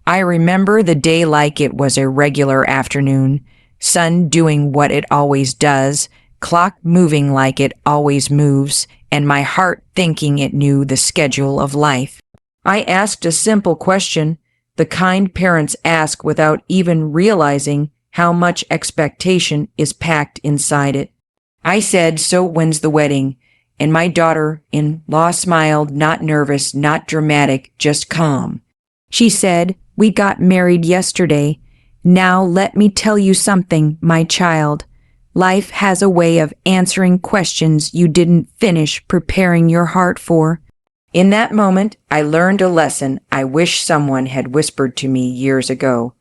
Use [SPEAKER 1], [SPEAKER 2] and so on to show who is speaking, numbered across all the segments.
[SPEAKER 1] I remember the day like it was a regular afternoon, sun doing what it always does, clock moving like it always moves, and my heart thinking it knew the schedule of life. I asked a simple question the kind parents ask without even realizing how much expectation is packed inside it. I said, "So when's the wedding?" And my daughter-in-law smiled, not nervous, not dramatic, just calm. She said, "We got married yesterday. Now let me tell you something, my child. Life has a way of answering questions you didn't finish preparing your heart for." In that moment, I learned a lesson I wish someone had whispered to me years ago.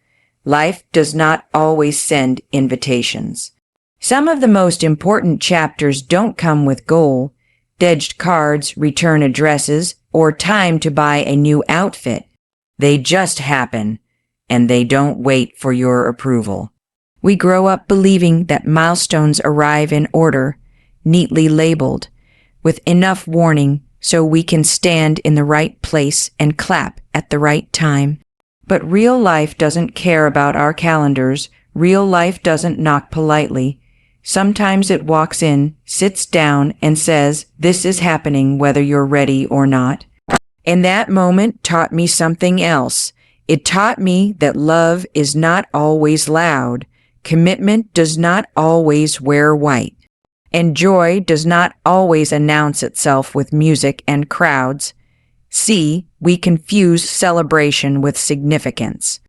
[SPEAKER 1] Life does not always send invitations. Some of the most important chapters don't come with gold-edged cards, return addresses, or time to buy a new outfit. They just happen, and they don't wait for your approval. We grow up believing that milestones arrive in order, neatly labeled, with enough warning so we can stand in the right place and clap at the right time. But real life doesn't care about our calendars. Real life doesn't knock politely. Sometimes it walks in, sits down, and says, "This is happening whether you're ready or not." And that moment taught me something else. It taught me that love is not always loud. Commitment does not always wear white. And joy does not always announce itself with music and crowds. See, we confuse celebration with significance.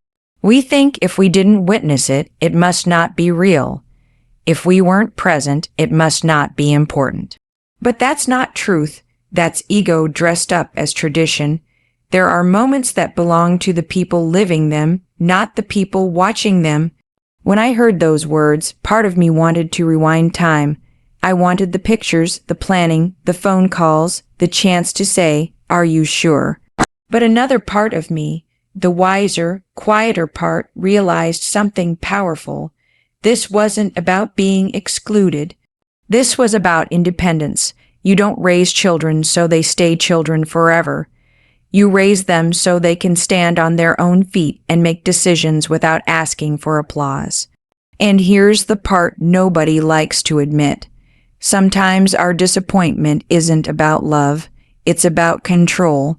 [SPEAKER 1] We think if we didn't witness it, it must not be real. If we weren't present, it must not be important. But that's not truth. That's ego dressed up as tradition. There are moments that belong to the people living them, not the people watching them. When I heard those words, part of me wanted to rewind time. I wanted the pictures, the planning, the phone calls, the chance to say, "Are you sure?" But another part of me, the wiser, quieter part, realized something powerful. This wasn't about being excluded. This was about independence. You don't raise children so they stay children forever. You raise them so they can stand on their own feet and make decisions without asking for applause. And here's the part nobody likes to admit. Sometimes our disappointment isn't about love, it's about control.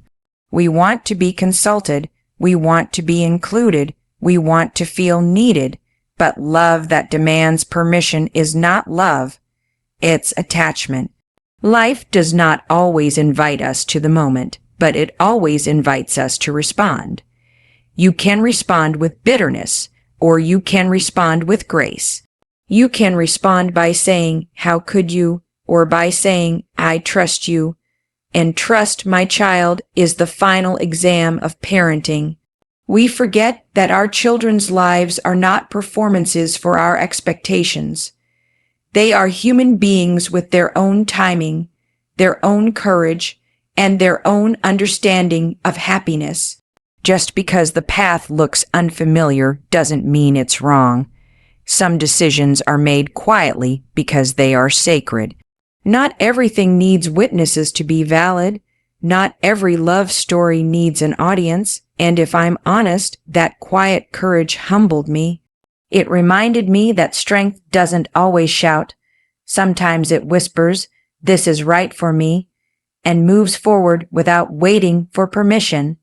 [SPEAKER 1] We want to be consulted, we want to be included, we want to feel needed, but love that demands permission is not love, it's attachment. Life does not always invite us to the moment, but it always invites us to respond. You can respond with bitterness, or you can respond with grace. You can respond by saying, "How could you?" or by saying, "I trust you." And trust, my child, is the final exam of parenting. We forget that our children's lives are not performances for our expectations. They are human beings with their own timing, their own courage, and their own understanding of happiness. Just because the path looks unfamiliar doesn't mean it's wrong. Some decisions are made quietly because they are sacred. Not everything needs witnesses to be valid. Not every love story needs an audience. And if I'm honest, that quiet courage humbled me. It reminded me that strength doesn't always shout. Sometimes it whispers, "This is right for me," and moves forward without waiting for permission.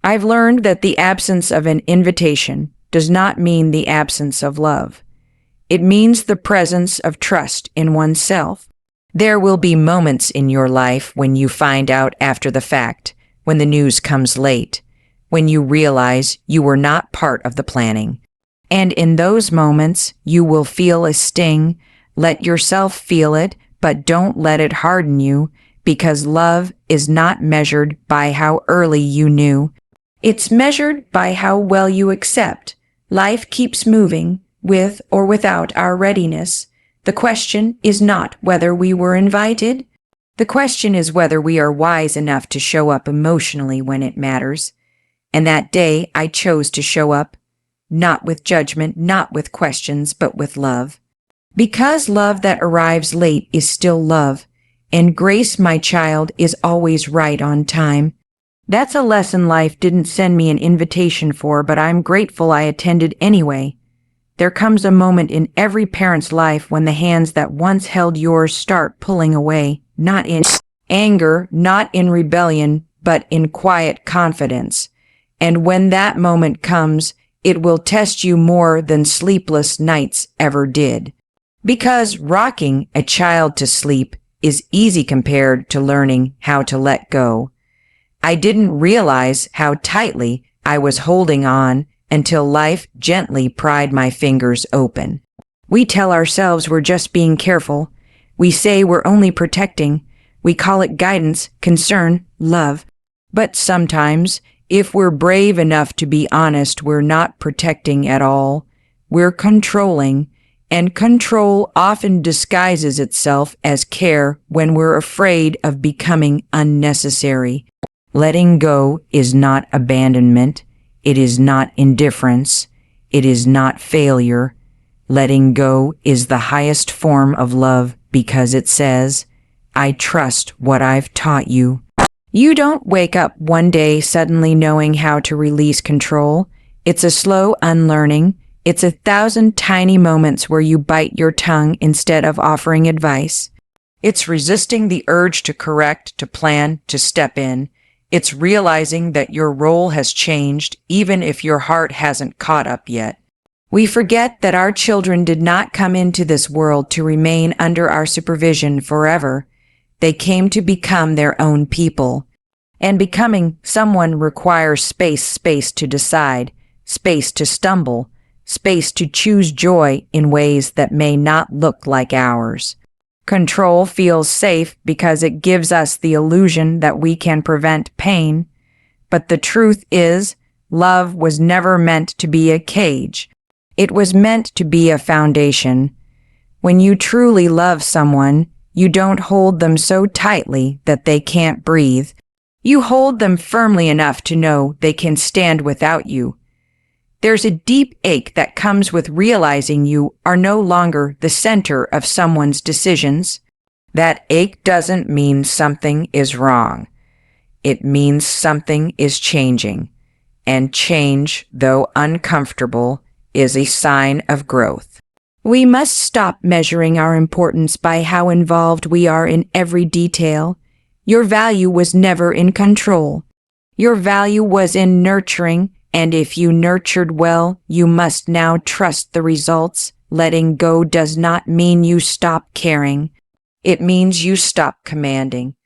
[SPEAKER 1] I've learned that the absence of an invitation does not mean the absence of love. It means the presence of trust in oneself. There will be moments in your life when you find out after the fact, when the news comes late, when you realize you were not part of the planning. And in those moments, you will feel a sting. Let yourself feel it, but don't let it harden you, because love is not measured by how early you knew. It's measured by how well you accept. Life keeps moving, with or without our readiness. The question is not whether we were invited. The question is whether we are wise enough to show up emotionally when it matters. And that day I chose to show up, not with judgment, not with questions, but with love. Because love that arrives late is still love, and grace, my child, is always right on time. That's a lesson life didn't send me an invitation for, but I'm grateful I attended anyway. There comes a moment in every parent's life when the hands that once held yours start pulling away, not in anger, not in rebellion, but in quiet confidence. And when that moment comes, it will test you more than sleepless nights ever did. Because rocking a child to sleep is easy compared to learning how to let go. I didn't realize how tightly I was holding on until life gently pried my fingers open. We tell ourselves we're just being careful. We say we're only protecting. We call it guidance, concern, love. But sometimes, if we're brave enough to be honest, we're not protecting at all. We're controlling, and control often disguises itself as care when we're afraid of becoming unnecessary. Letting go is not abandonment. It is not indifference. It is not failure. Letting go is the highest form of love because it says, I trust what I've taught you. You don't wake up one day suddenly knowing how to release control. It's a slow unlearning. It's 1,000 tiny moments where you bite your tongue instead of offering advice. It's resisting the urge to correct, to plan, to step in. It's realizing that your role has changed even if your heart hasn't caught up yet. We forget that our children did not come into this world to remain under our supervision forever. They came to become their own people. And becoming someone requires space to decide, space to stumble, space to choose joy in ways that may not look like ours. Control feels safe because it gives us the illusion that we can prevent pain. But the truth is, love was never meant to be a cage. It was meant to be a foundation. When you truly love someone, you don't hold them so tightly that they can't breathe. You hold them firmly enough to know they can stand without you. There's a deep ache that comes with realizing you are no longer the center of someone's decisions. That ache doesn't mean something is wrong. It means something is changing. And change, though uncomfortable, is a sign of growth. We must stop measuring our importance by how involved we are in every detail. Your value was never in control. Your value was in nurturing. And if you nurtured well, you must now trust the results. Letting go does not mean you stop caring. It means you stop commanding.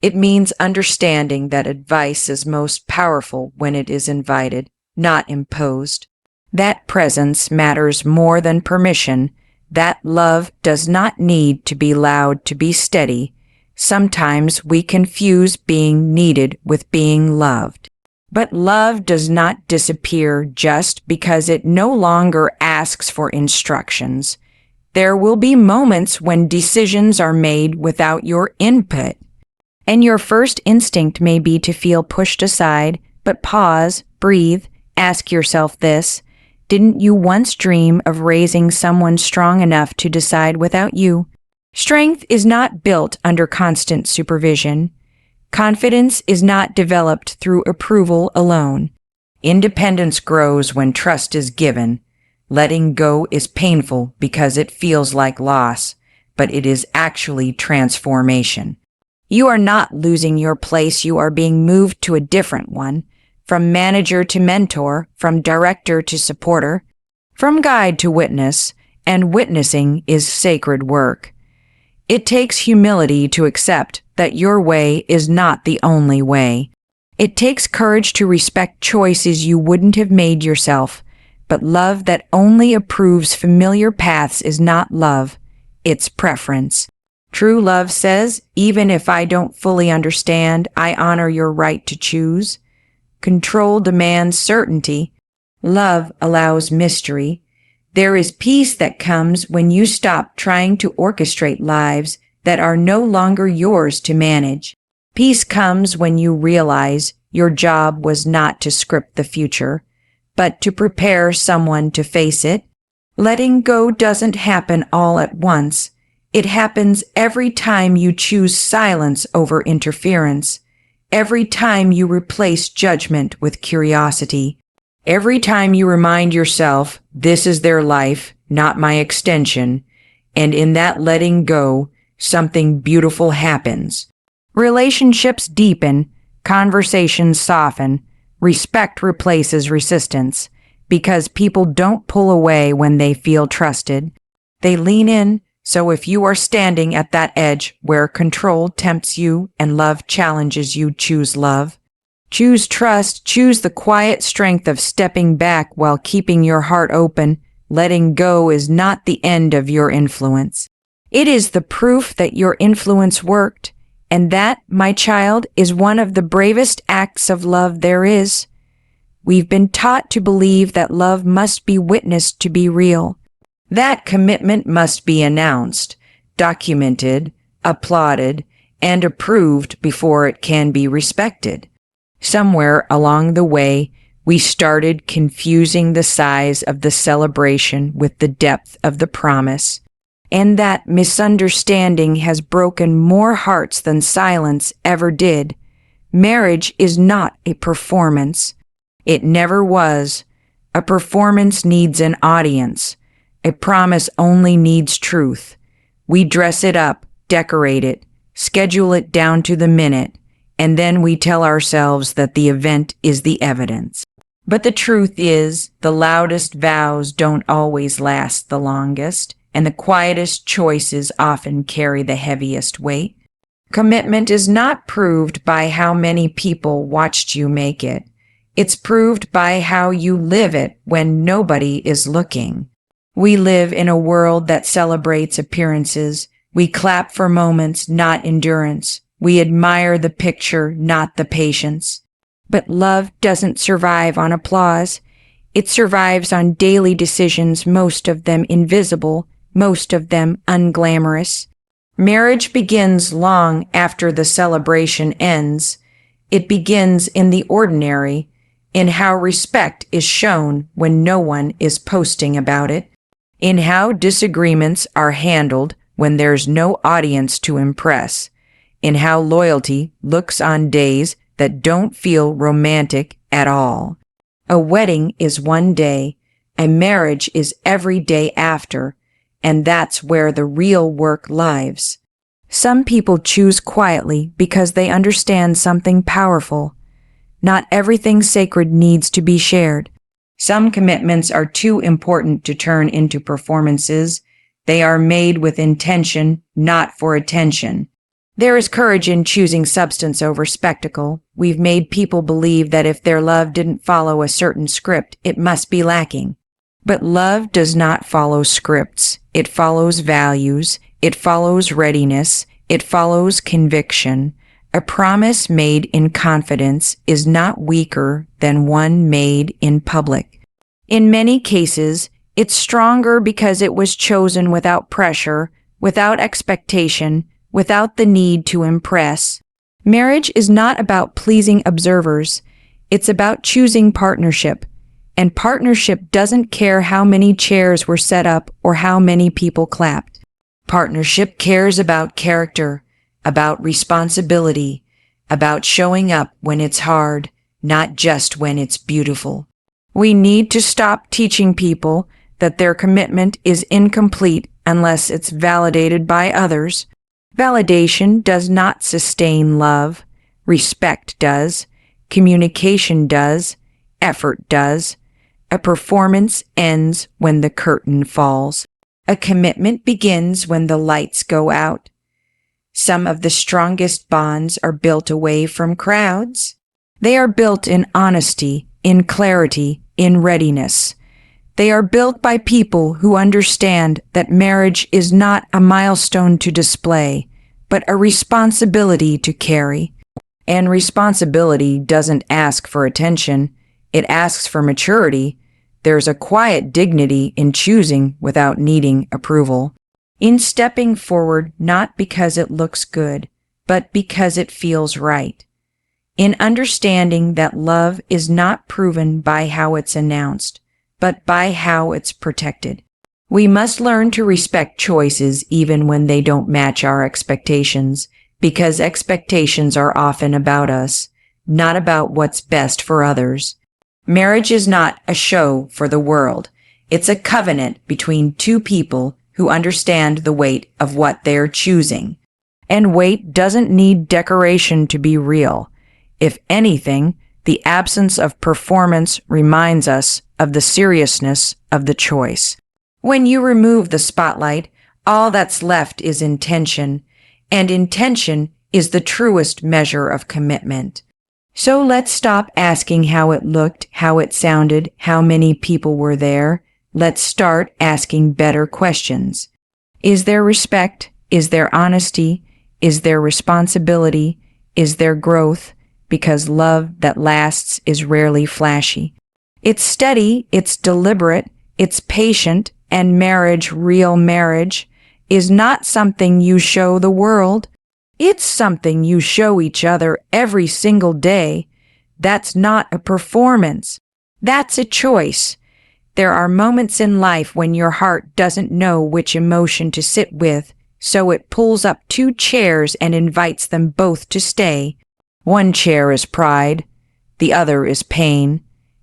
[SPEAKER 1] It means understanding that advice is most powerful when it is invited, not imposed. That presence matters more than permission. That love does not need to be loud to be steady. Sometimes we confuse being needed with being loved. But love does not disappear just because it no longer asks for instructions. There will be moments when decisions are made without your input. And your first instinct may be to feel pushed aside, but pause, breathe, ask yourself this. Didn't you once dream of raising someone strong enough to decide without you? Strength is not built under constant supervision. Confidence is not developed through approval alone. Independence grows when trust is given. Letting go is painful because it feels like loss, but it is actually transformation. You are not losing your place, you are being moved to a different one, from manager to mentor, from director to supporter, from guide to witness, and witnessing is sacred work. It takes humility to accept that your way is not the only way. It takes courage to respect choices you wouldn't have made yourself, but love that only approves familiar paths is not love, it's preference. True love says, even if I don't fully understand, I honor your right to choose. Control demands certainty. Love allows mystery. There is peace that comes when you stop trying to orchestrate lives that are no longer yours to manage. Peace comes when you realize your job was not to script the future, but to prepare someone to face it. Letting go doesn't happen all at once. It happens every time you choose silence over interference, every time you replace judgment with curiosity. Every time you remind yourself, this is their life, not my extension, and in that letting go, something beautiful happens. Relationships deepen, conversations soften, respect replaces resistance, because people don't pull away when they feel trusted. They lean in, so if you are standing at that edge where control tempts you and love challenges you, choose love. Choose trust, choose the quiet strength of stepping back while keeping your heart open. Letting go is not the end of your influence. It is the proof that your influence worked, and that, my child, is one of the bravest acts of love there is. We've been taught to believe that love must be witnessed to be real. That commitment must be announced, documented, applauded, and approved before it can be respected. Somewhere along the way, we started confusing the size of the celebration with the depth of the promise, and that misunderstanding has broken more hearts than silence ever did. Marriage is not a performance. It never was. A performance needs an audience. A promise only needs truth. We dress it up, decorate it, schedule it down to the minute, and then we tell ourselves that the event is the evidence. But the truth is, the loudest vows don't always last the longest, and the quietest choices often carry the heaviest weight. Commitment is not proved by how many people watched you make it. It's proved by how you live it when nobody is looking. We live in a world that celebrates appearances. We clap for moments, not endurance. We admire the picture, not the patience. But love doesn't survive on applause. It survives on daily decisions, most of them invisible, most of them unglamorous. Marriage begins long after the celebration ends. It begins in the ordinary, in how respect is shown when no one is posting about it, in how disagreements are handled when there's no audience to impress, in how loyalty looks on days that don't feel romantic at all. A wedding is one day, a marriage is every day after, and that's where the real work lies. Some people choose quietly because they understand something powerful. Not everything sacred needs to be shared. Some commitments are too important to turn into performances. They are made with intention, not for attention. There is courage in choosing substance over spectacle. We've made people believe that if their love didn't follow a certain script, it must be lacking. But love does not follow scripts. It follows values. It follows readiness. It follows conviction. A promise made in confidence is not weaker than one made in public. In many cases, it's stronger because it was chosen without pressure, without expectation, without the need to impress. Marriage is not about pleasing observers. It's about choosing partnership. And partnership doesn't care how many chairs were set up or how many people clapped. Partnership cares about character, about responsibility, about showing up when it's hard, not just when it's beautiful. We need to stop teaching people that their commitment is incomplete unless it's validated by others. Validation does not sustain love. Respect does. Communication does. Effort does. A performance ends when the curtain falls. A commitment begins when the lights go out. Some of the strongest bonds are built away from crowds. They are built in honesty, in clarity, in readiness. They are built by people who understand that marriage is not a milestone to display, but a responsibility to carry. And responsibility doesn't ask for attention. It asks for maturity. There's a quiet dignity in choosing without needing approval. In stepping forward not because it looks good, but because it feels right. In understanding that love is not proven by how it's announced, but by how it's protected. We must learn to respect choices even when they don't match our expectations, because expectations are often about us, not about what's best for others. Marriage is not a show for the world. It's a covenant between two people who understand the weight of what they're choosing. And weight doesn't need decoration to be real. If anything, the absence of performance reminds us of the seriousness of the choice. When you remove the spotlight, all that's left is intention, and intention is the truest measure of commitment. So let's stop asking how it looked, how it sounded, how many people were there. Let's start asking better questions. Is there respect? Is there honesty? Is there responsibility? Is there growth? Because love that lasts is rarely flashy. It's steady, it's deliberate, it's patient, and marriage, real marriage, is not something you show the world. It's something you show each other every single day. That's not a performance. That's a choice. There are moments in life when your heart doesn't know which emotion to sit with, so it pulls up two chairs and invites them both to stay. One chair is pride, the other is pain,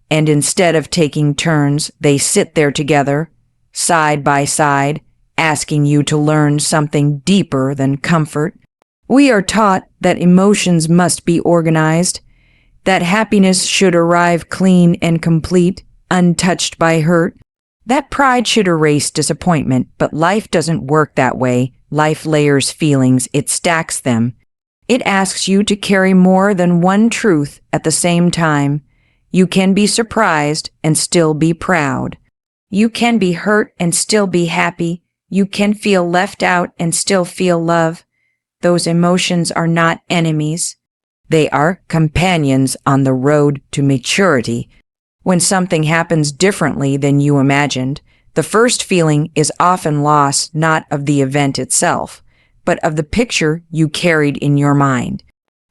[SPEAKER 1] and instead of taking turns, they sit there together, side by side, asking you to learn something deeper than comfort. We are taught that emotions must be organized, that happiness should arrive clean and complete, untouched by hurt, that pride should erase disappointment, but life doesn't work that way. Life layers feelings, it stacks them. It asks you to carry more than one truth at the same time. You can be surprised and still be proud. You can be hurt and still be happy. You can feel left out and still feel love. Those emotions are not enemies. They are companions on the road to maturity. When something happens differently than you imagined, the first feeling is often loss not of the event itself, but of the picture you carried in your mind.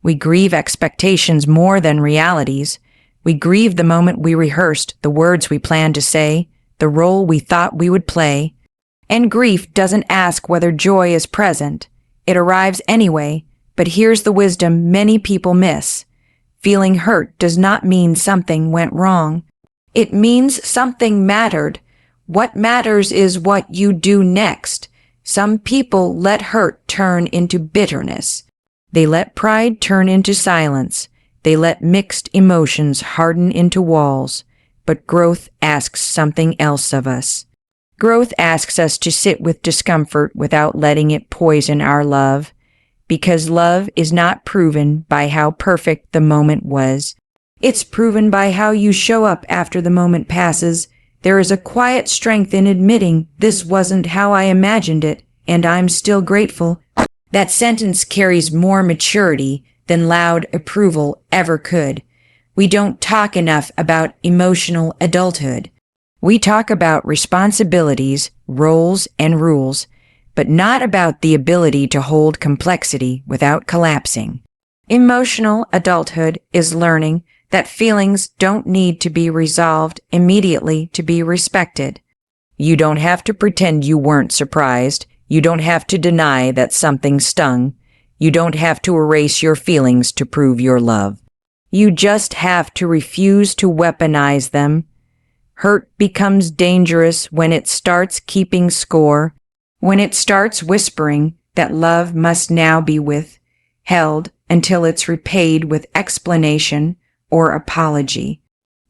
[SPEAKER 1] We grieve expectations more than realities. We grieve the moment we rehearsed, the words we planned to say, the role we thought we would play. And grief doesn't ask whether joy is present. It arrives anyway, but here's the wisdom many people miss. Feeling hurt does not mean something went wrong. It means something mattered. What matters is what you do next. Some people let hurt turn into bitterness. They let pride turn into silence. They let mixed emotions harden into walls. But growth asks something else of us. Growth asks us to sit with discomfort without letting it poison our love, because love is not proven by how perfect the moment was. It's proven by how you show up after the moment passes. There is a quiet strength in admitting this wasn't how I imagined it, and I'm still grateful. That sentence carries more maturity than loud approval ever could. We don't talk enough about emotional adulthood. We talk about responsibilities, roles, and rules, but not about the ability to hold complexity without collapsing. Emotional adulthood is learning that feelings don't need to be resolved immediately to be respected. You don't have to pretend you weren't surprised. You don't have to deny that something stung. You don't have to erase your feelings to prove your love. You just have to refuse to weaponize them. Hurt becomes dangerous when it starts keeping score, when it starts whispering that love must now be withheld until it's repaid with explanation or apology.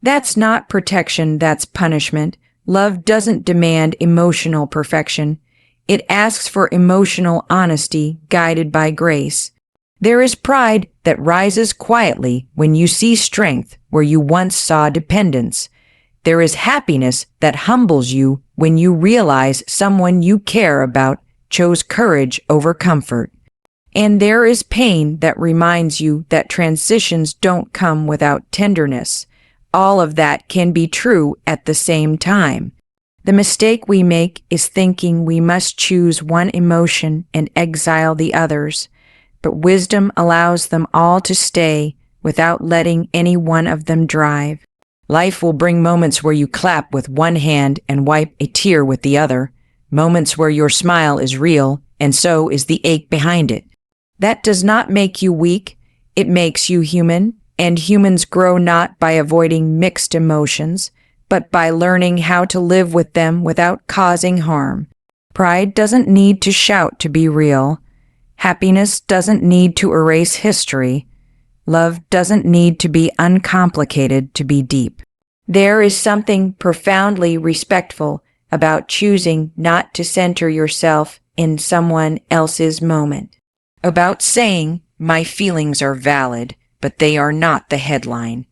[SPEAKER 1] That's not protection, that's punishment. Love doesn't demand emotional perfection. It asks for emotional honesty guided by grace. There is pride that rises quietly when you see strength where you once saw dependence. There is happiness that humbles you when you realize someone you care about chose courage over comfort. And there is pain that reminds you that transitions don't come without tenderness. All of that can be true at the same time. The mistake we make is thinking we must choose one emotion and exile the others, but wisdom allows them all to stay without letting any one of them drive. Life will bring moments where you clap with one hand and wipe a tear with the other, moments where your smile is real and so is the ache behind it. That does not make you weak. It makes you human, and humans grow not by avoiding mixed emotions, but by learning how to live with them without causing harm. Pride doesn't need to shout to be real. Happiness doesn't need to erase history. Love doesn't need to be uncomplicated to be deep. There is something profoundly respectful about choosing not to center yourself in someone else's moment. About saying, my feelings are valid, but they are not the headline.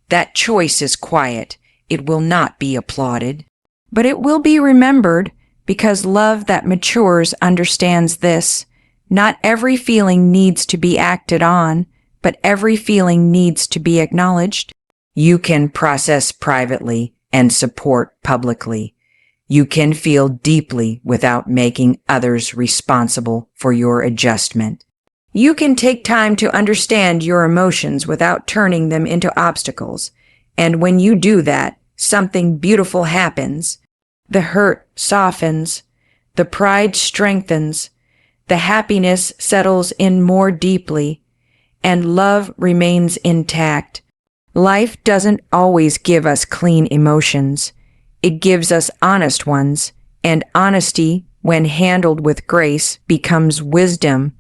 [SPEAKER 1] That choice is quiet. It will not be applauded. But it will be remembered, because love that matures understands this. Not every feeling needs to be acted on, but every feeling needs to be acknowledged. You can process privately and support publicly. You can feel deeply without making others responsible for your adjustment. You can take time to understand your emotions without turning them into obstacles. And when you do that, something beautiful happens. The hurt softens. The pride strengthens. The happiness settles in more deeply. And love remains intact. Life doesn't always give us clean emotions. It gives us honest ones, and honesty, when handled with grace, becomes wisdom.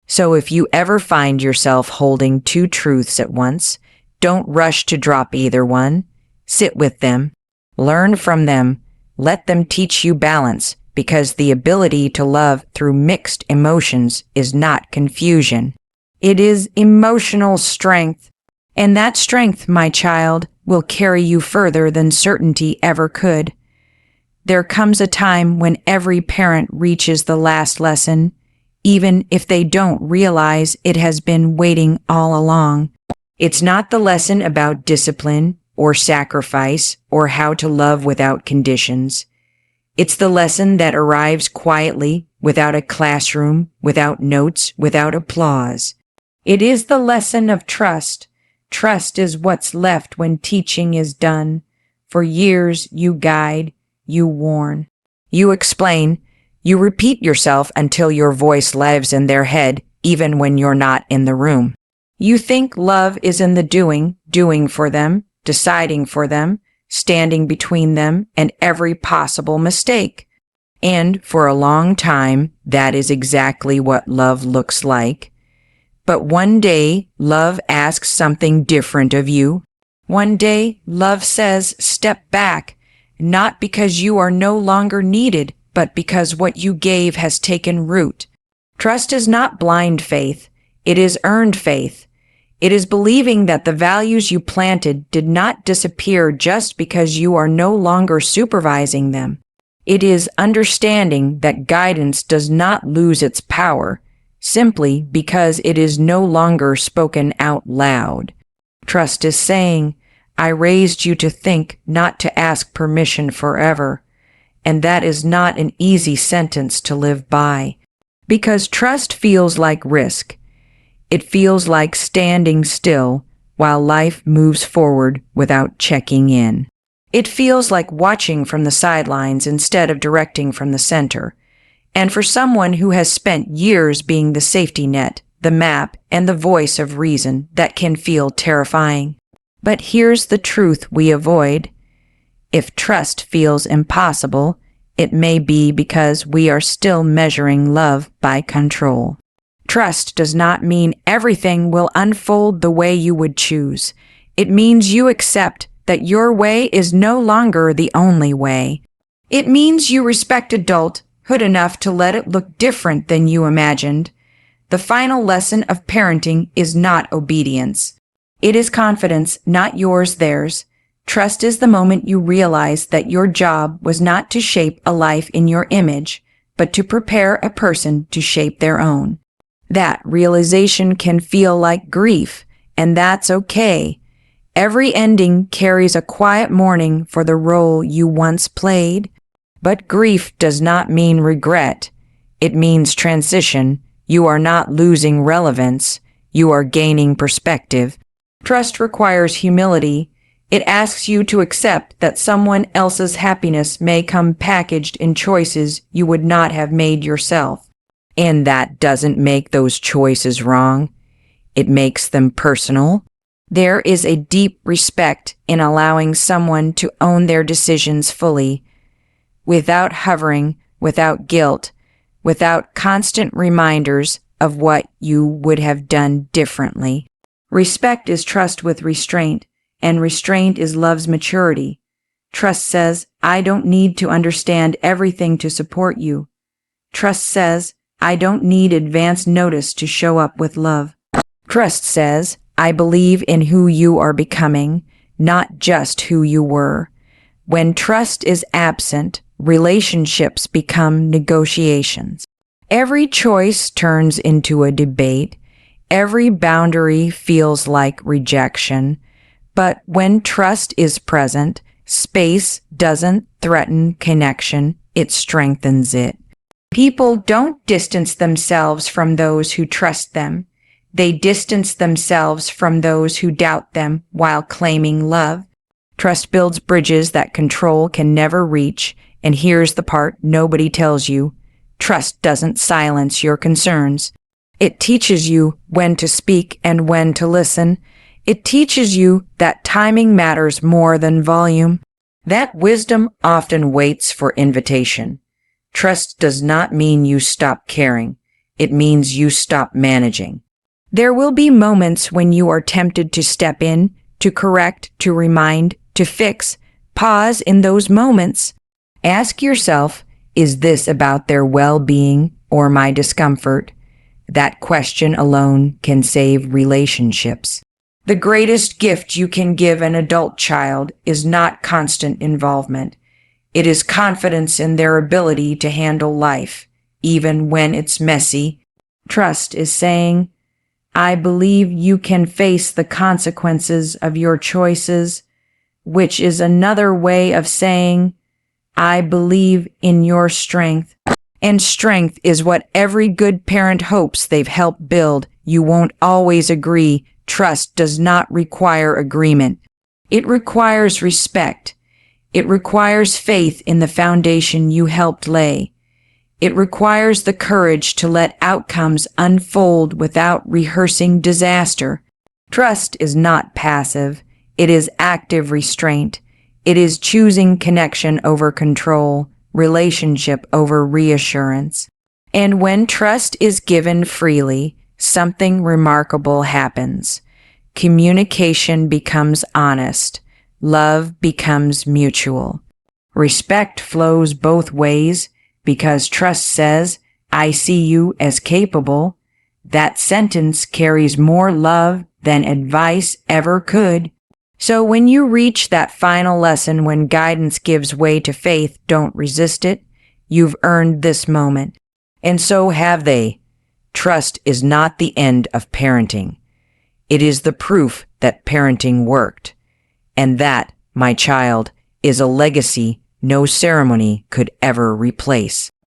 [SPEAKER 1] So if you ever find yourself holding two truths at once, don't rush to drop either one. Sit with them. Learn from them. Let them teach you balance, because the ability to love through mixed emotions is not confusion. It is emotional strength. And that strength, my child, will carry you further than certainty ever could. There comes a time when every parent reaches the last lesson, even if they don't realize it has been waiting all along. It's not the lesson about discipline or sacrifice or how to love without conditions. It's the lesson that arrives quietly, without a classroom, without notes, without applause. It is the lesson of trust. Trust is what's left when teaching is done. For years you guide, you warn, you explain, you repeat yourself until your voice lives in their head, even when you're not in the room. You think love is in the doing for them, deciding for them, standing between them and every possible mistake. And for a long time, that is exactly what love looks like. But one day, love asks something different of you. One day, love says, step back, not because you are no longer needed, but because what you gave has taken root. Trust is not blind faith. It is earned faith. It is believing that the values you planted did not disappear just because you are no longer supervising them. It is understanding that guidance does not lose its power, simply because it is no longer spoken out loud. Trust is saying, I raised you to think, not to ask permission forever. And that is not an easy sentence to live by, because trust feels like risk. It feels like standing still while life moves forward without checking in. It feels like watching from the sidelines instead of directing from the center. And for someone who has spent years being the safety net, the map, and the voice of reason, that can feel terrifying. But here's the truth we avoid. If trust feels impossible, it may be because we are still measuring love by control. Trust does not mean everything will unfold the way you would choose. It means you accept that your way is no longer the only way. It means you respect adulthood enough to let it look different than you imagined. The final lesson of parenting is not obedience. It is confidence, not yours, theirs. Trust is the moment you realize that your job was not to shape a life in your image, but to prepare a person to shape their own. That realization can feel like grief, and that's okay. Every ending carries a quiet mourning for the role you once played. But grief does not mean regret. It means transition. You are not losing relevance. You are gaining perspective. Trust requires humility. It asks you to accept that someone else's happiness may come packaged in choices you would not have made yourself. And that doesn't make those choices wrong. It makes them personal. There is a deep respect in allowing someone to own their decisions fully, without hovering, without guilt, without constant reminders of what you would have done differently. Respect is trust with restraint, and restraint is love's maturity. Trust says, I don't need to understand everything to support you. Trust says, I don't need advance notice to show up with love. Trust says, I believe in who you are becoming, not just who you were. When trust is absent, relationships become negotiations. Every choice turns into a debate. Every boundary feels like rejection. But when trust is present, space doesn't threaten connection, it strengthens it. People don't distance themselves from those who trust them. They distance themselves from those who doubt them while claiming love. Trust builds bridges that control can never reach, and here's the part nobody tells you. Trust doesn't silence your concerns. It teaches you when to speak and when to listen. It teaches you that timing matters more than volume. That wisdom often waits for invitation. Trust does not mean you stop caring. It means you stop managing. There will be moments when you are tempted to step in, to correct, to remind, to fix. Pause in those moments. Ask yourself, is this about their well-being or my discomfort? That question alone can save relationships. The greatest gift you can give an adult child is not constant involvement. It is confidence in their ability to handle life, even when it's messy. Trust is saying, I believe you can face the consequences of your choices, which is another way of saying, I believe in your strength. And strength is what every good parent hopes they've helped build. You won't always agree. Trust does not require agreement. It requires respect. It requires faith in the foundation you helped lay. It requires the courage to let outcomes unfold without rehearsing disaster. Trust is not passive. It is active restraint. It is choosing connection over control, relationship over reassurance. And when trust is given freely, something remarkable happens. Communication becomes honest. Love becomes mutual. Respect flows both ways because trust says, I see you as capable. That sentence carries more love than advice ever could. So when you reach that final lesson when guidance gives way to faith, don't resist it. You've earned this moment. And so have they. Trust is not the end of parenting. It is the proof that parenting worked. And that, my child, is a legacy no ceremony could ever replace.